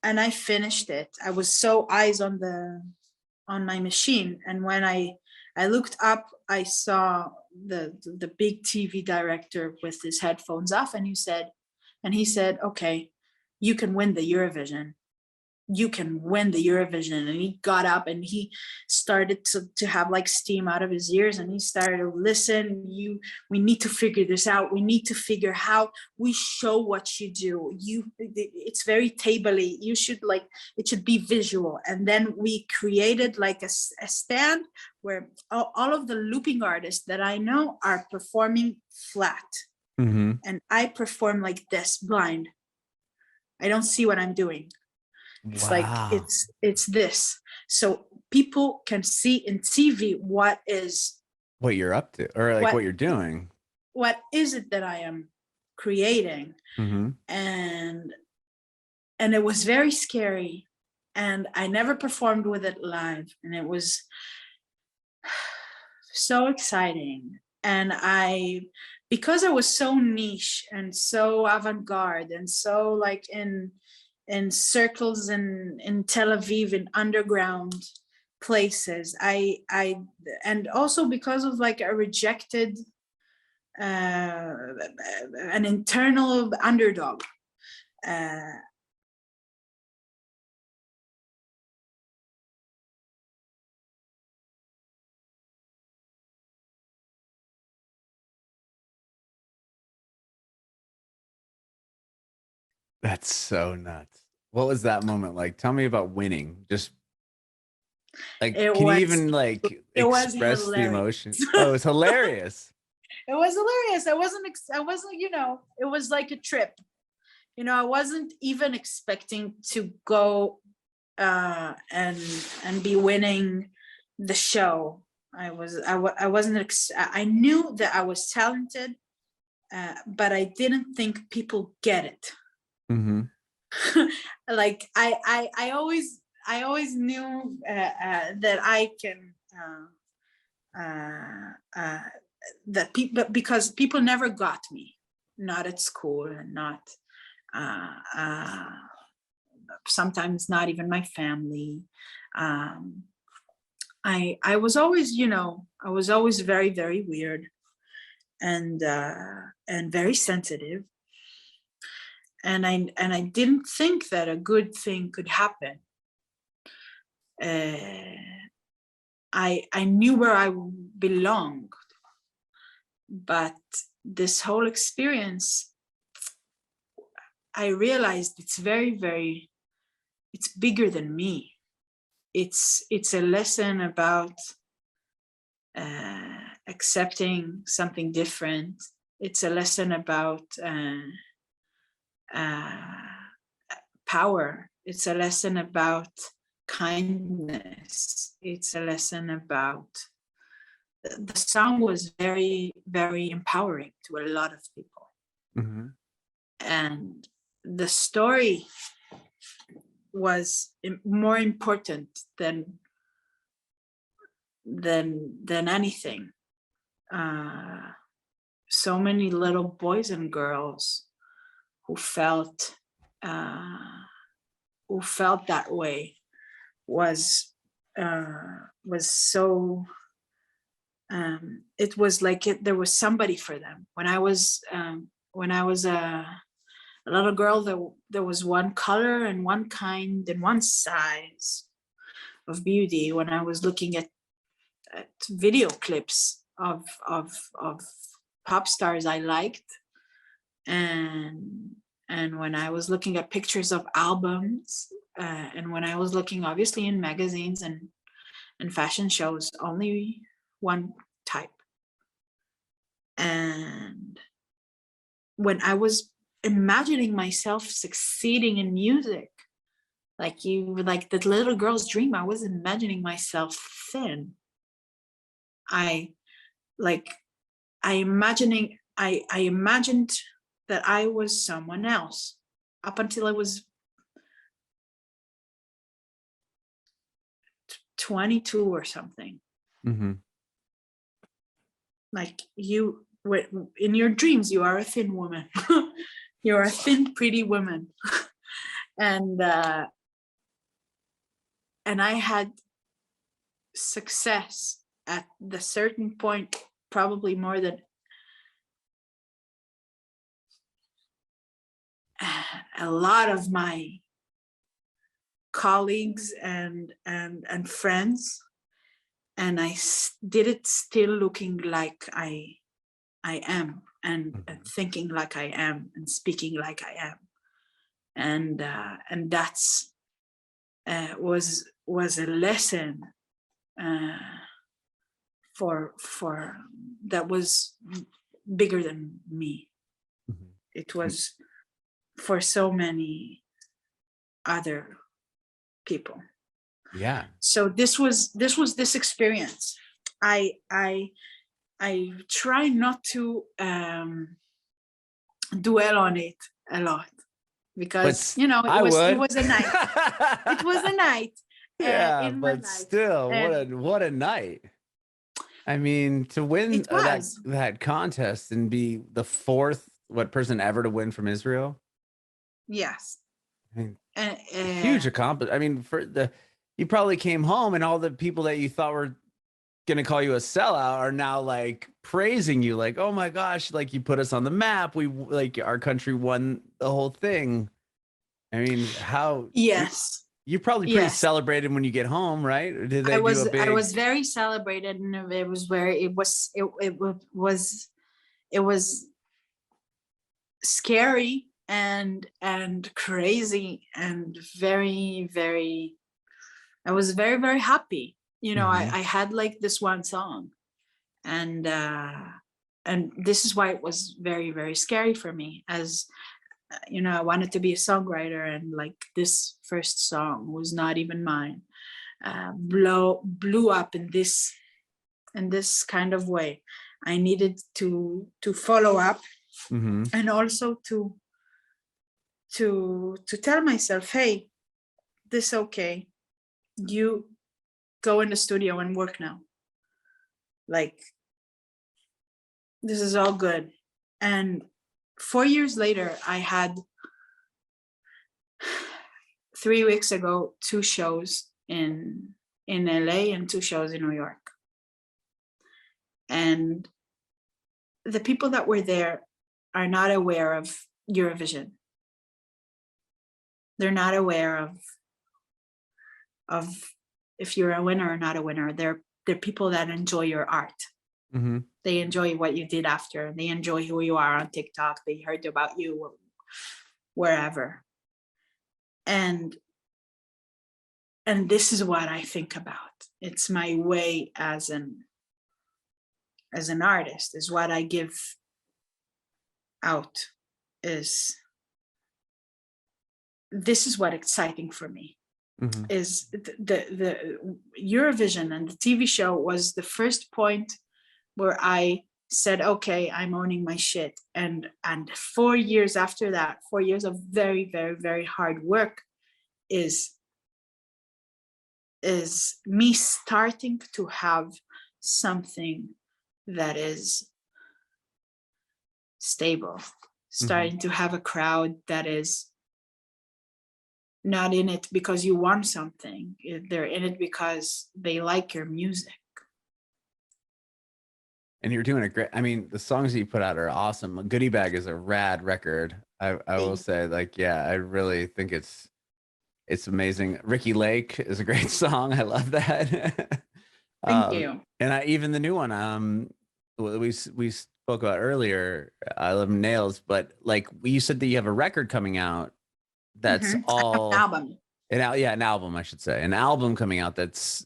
A: I finished it. I was so eyes on my machine, and when I looked up, I saw the big TV director with his headphones off, and he said, "Okay, you can win the Eurovision. You can win the Eurovision." And he got up and he started to have like steam out of his ears, and he started to listen. We need to figure this out. We need to figure how we show what you do. It's very table-y. It should be visual. And then we created like a stand where all of the looping artists that I know are performing flat. And I perform like this, blind. I don't see what I'm doing. It's like it's this, so people can see in TV what
B: you're up to, or like what you're doing.
A: What is it that I am creating? And it was very scary, and I never performed with it live, and it was so exciting. And because I was so niche and so avant-garde and so like in circles in Tel Aviv, in underground places, and also because of like a rejected, an internal underdog.
B: That's so nuts. What was that moment like? Tell me about winning. Just like, can you even like express the emotion? Oh, it's hilarious.
A: It was hilarious. I wasn't, it was like a trip. I wasn't even expecting to go and be winning the show. I knew that I was talented, but I didn't think people get it. Like I always knew that I can that people, because people never got me, not at school, and not sometimes not even my family. I was always, I was always very, very weird and very sensitive. And I didn't think that a good thing could happen. I knew where I belonged, but this whole experience, I realized it's very, very, it's bigger than me. It's a lesson about accepting something different. It's a lesson about power. It's a lesson about kindness. It's a lesson about, the song was very, very empowering to a lot of people. And the story was more important than anything. So many little boys and girls who felt that way was so. It was like there was somebody for them. When I was a little girl, there was one color and one kind and one size of beauty. When I was looking at video clips of pop stars I liked, and when I was looking at pictures of albums, and when I was looking obviously in magazines and fashion shows, only one type. And when I was imagining myself succeeding in music, like that little girl's dream, I was imagining myself thin. I imagined that I was someone else up until I was 22 or something.
B: Mm-hmm.
A: Like in your dreams, you are a thin woman. You're a thin, pretty woman. And I had success at the certain point, probably more than a lot of my colleagues and friends, and I did it still looking like I am, and thinking like I am, and speaking like I am, and that's was a lesson for that was bigger than me. Mm-hmm. It was for so many other people.
B: Yeah.
A: So this was this experience. I try not to dwell on it a lot, because it was a night. It was a night.
B: Yeah, but still, what a night. I mean, to win that contest and be the fourth person ever to win from Israel.
A: Yes.
B: I mean, huge accomplishment. I mean, you probably came home and all the people that you thought were gonna call you a sellout are now like praising you, like, oh my gosh, like you put us on the map. We our country won the whole thing. I mean, how?
A: Yes.
B: You're probably pretty celebrated when you get home, right? Or did they
A: I was very celebrated, and it was scary and crazy and very, very. I was very, very happy. I had like this one song, and this is why it was very, very scary for me, as I wanted to be a songwriter, and like this first song was not even mine, blew up in this kind of way. I needed to follow up, and also to tell myself, hey, this okay, you go in the studio and work now, like this is all good. And 4 years later, I had 3 weeks ago 2 shows in LA and 2 shows in New York. And the people that were there are not aware of Eurovision. They're not aware of if you're a winner or not a winner. They're people that enjoy your art. Mm-hmm. They enjoy what you did after. They enjoy who you are on TikTok. They heard about you wherever. And this is what I think about. It's my way as an artist, is what I give out. This is what exciting for me. Mm-hmm. Is the Eurovision, and the TV show was the first point where I said, okay, I'm owning my shit. And 4 years after that, 4 years of very, very, very hard work, is me starting to have something that is stable, starting to have a crowd that is not in it because you want something. They're in it because they like your music.
B: And you're doing a great, I mean, the songs that you put out are awesome. Goodie Bag is a rad record. I will say, like, yeah, I really think it's amazing. Ricky Lake is a great song. I love that.
A: Thank you.
B: And even the new one, we spoke about earlier, I Love Nails, but like you said that you have a record coming out that's all
A: an album.
B: An album, I should say. An album coming out that's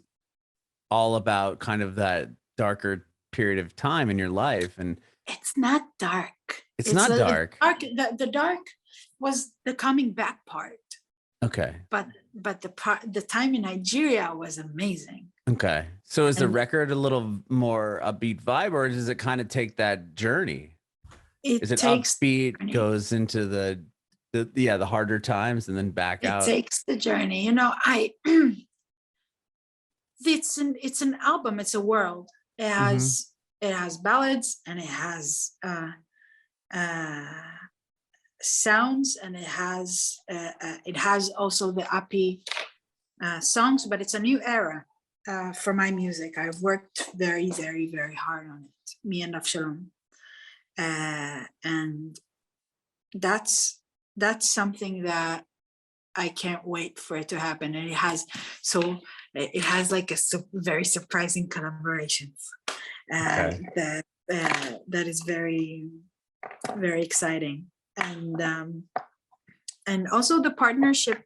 B: all about kind of that darker period of time in your life. And
A: it's not dark.
B: It's not dark.
A: The dark was the coming back part.
B: Okay.
A: But the time in Nigeria was amazing.
B: Okay. So is the record a little more upbeat vibe, or does it kind of take that journey? Is it upbeat, goes into the harder times and then back out?
A: It takes the journey. It's an album. It's a world. It has ballads, and it has sounds, and it has also the happy songs. But it's a new era for my music. I've worked very, very, very hard on it. Me and Avshalom, and that's something that I can't wait for it to happen. And it has like a very surprising collaborations that is very, very exciting. And also the partnership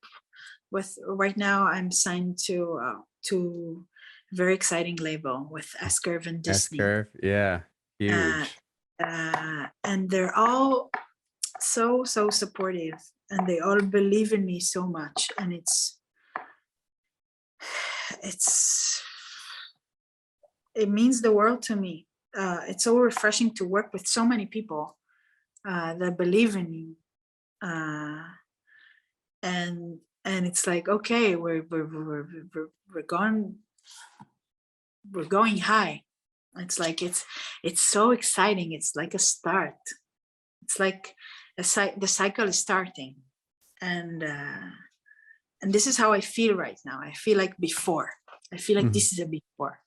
A: with, right now I'm signed to a very exciting label with S-Curve and Disney.
B: S-Curve, yeah, huge.
A: And they're all so supportive, and they all believe in me so much, and it means the world to me. It's so refreshing to work with so many people that believe in you, and it's like, okay, we're going high. It's like it's so exciting. It's like a start. It's like the cycle is starting, and this is how I feel right now. I feel like before. I feel like this is a before.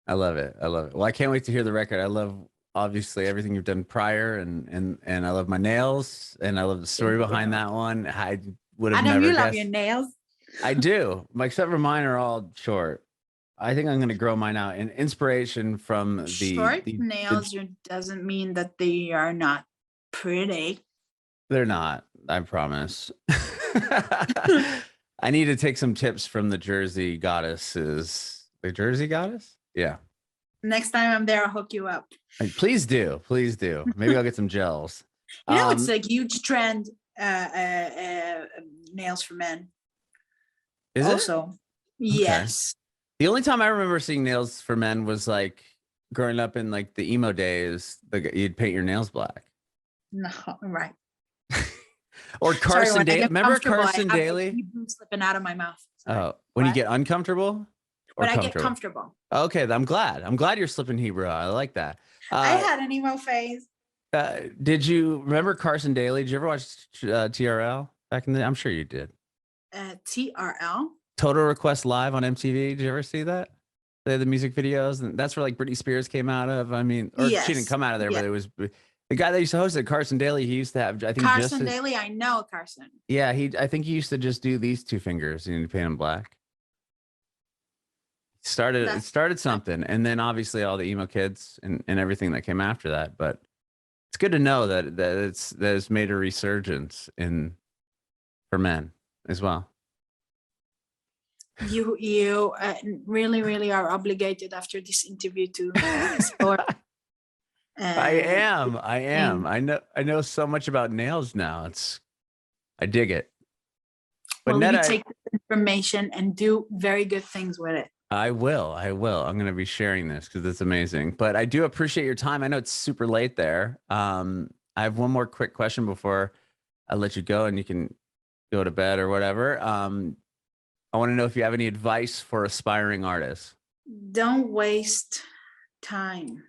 B: I love it. Well, I can't wait to hear the record. I love obviously everything you've done prior, and I love my nails, and I love the story behind that one. I would have never guessed.
A: You love your nails.
B: I do. Except for mine are all short. I think I'm going to grow mine out. And inspiration from the
A: short nails doesn't mean that they are not pretty.
B: They're not. I promise. I need to take some tips from the Jersey goddesses. The Jersey goddess? Yeah.
A: Next time I'm there, I'll hook you up.
B: Please do. Please do. Maybe I'll get some gels.
A: It's a huge trend. Nails for men.
B: Is
A: also,
B: it?
A: Yes.
B: Okay. The only time I remember seeing nails for men was like growing up in like the emo days. You'd paint your nails black.
A: No, right.
B: Or Carson Daly. Remember Carson Daly?
A: Hebrew slipping out of my mouth.
B: Sorry. When you get uncomfortable?
A: When I get comfortable.
B: Okay, I'm glad you're slipping Hebrew. I like that.
A: I had an emo phase.
B: Did you remember Carson Daly? Did you ever watch TRL back in the? I'm sure you did.
A: TRL.
B: Total Request Live on MTV. Did you ever see that? They had the music videos, and that's where like Britney Spears came out of. I mean, or she didn't come out of there, but it was the guy that used to host it, Carson Daly. He used to have, I think,
A: Carson Daly. I know Carson.
B: Yeah, I think he used to just do these two fingers and paint them black. It started something, and then obviously all the emo kids and everything that came after that. But it's good to know that it's made a resurgence for men as well.
A: You really, really are obligated after this interview to explore.
B: I am. I know so much about nails now. I dig it. But
A: well,
B: Netta,
A: you take this information and do very good things with it.
B: I will. I'm going to be sharing this because it's amazing. But I do appreciate your time. I know it's super late there. I have one more quick question before I let you go, and you can go to bed or whatever. I want to know if you have any advice for aspiring artists.
A: Don't waste time.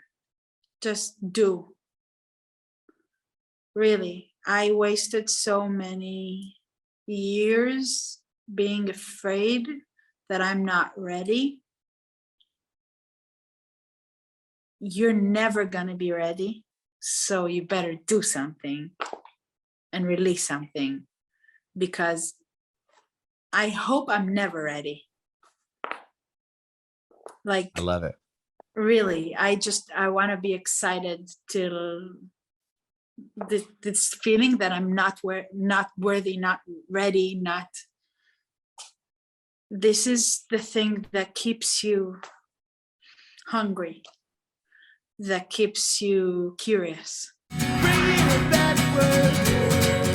A: Just do. Really, I wasted so many years being afraid that I'm not ready. You're never gonna be ready, so you better do something and release something, because I hope I'm never ready. Like,
B: I love it.
A: Really, I want to be excited till this feeling that I'm not worthy, not ready, not. This is the thing that keeps you hungry, that keeps you curious. Bringing it backward.